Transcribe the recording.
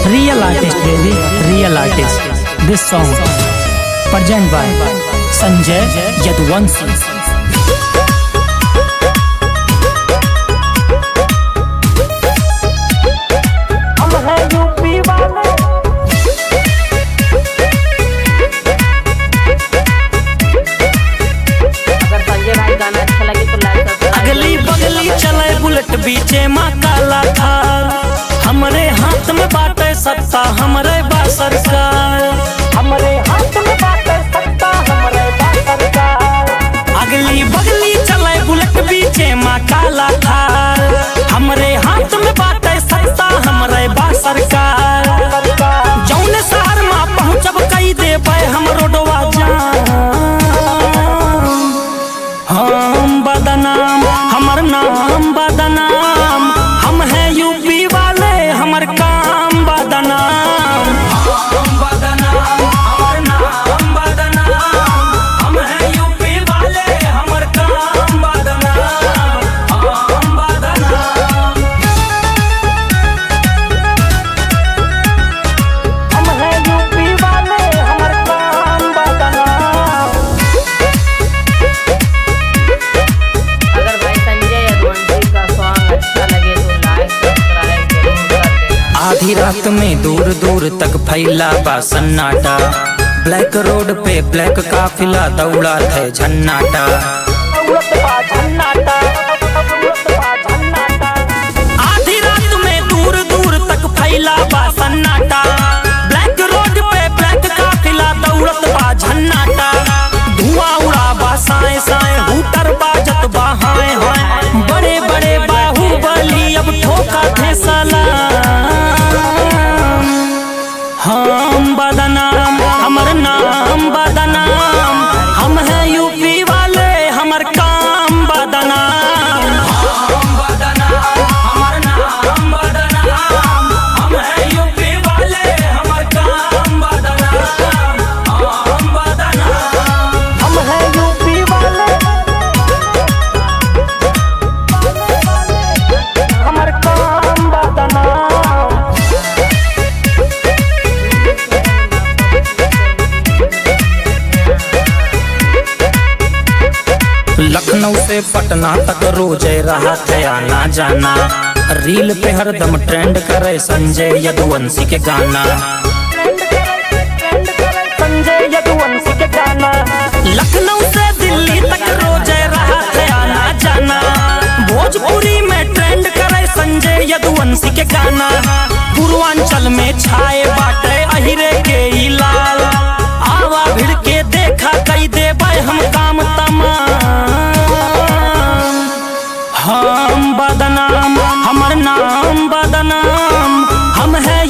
Real artist baby, real artist. This song presented by Sanjay Yadwanshi. अगली बगली चले bullet बीचे माँ काला था, हमरे हाथ में बाटे सत्ता हमरे बा सरकार, हमरे हाथ में बाटे सत्ता हमरे बा सरकार। अगली बगली चले बुलेट बीचे माँ काला था, हमरे हाथ में बाटे सत्ता हमरे बा सरकार। जौने शहर माँ पहुँचब कई देबै हम रोडवा हम बदनाम, हमर नाम बदनाम, हम हैं यूपी वाले हमर काम बदनाम। हम बदनाम, हमर नाम बदनाम, हम हैं यूपी वाले हमर काम बदनाम। हम बदनाम, हम हैं यूपी वाले हमर काम बदनाम। अगर भाई संजय यदुवंशी का सॉन्ग अच्छा लगे तो लाइक सब्सक्राइब जरूर कर देना। आधी रात में दूर दूर तक फैला बा सन्नाटा, ब्लैक रोड पे ब्लैक काफिला दौड़ा थे झन्नाटा। आधी रात में दूर दूर तक फैला बा सन्नाटा, ब्लैक रोड पे ब्लैक काफिला दौड़त बा झन्नाटा। धुआं उड़ा बा साए साए हूटर बाजत बा हाय हाय, बड़े बड़े बाहुबली अब ठोका थे सलाम। हम बदनाम, हमर नाम बदनाम, हम हैं यूपी वाले हमर काम बदनाम। हम बदनाम, हमर नाम बदनाम, हम हैं यूपी वाले हमर काम बदनाम। हम बदनाम, हम हैं यूपी वाले हमर काम बदनाम। लखनऊ से पटना तक रोज रहा थे आना जाना, रील पे हरदम ट्रेंड करे संजय यदुवंशी के गाना। संजय यदुवंशी के गाना लखनऊ से दिल्ली तक रोज रहा थे आना जाना, भोजपुरी में ट्रेंड करे संजय यदुवंशी के गाना। पूर्वांचल में छाए बाटे अहिरे के ई लाल, आवा भिड़ के देखा कई देबै हम काम तमाम। हम बदनाम, हमर नाम बदनाम, हम हैं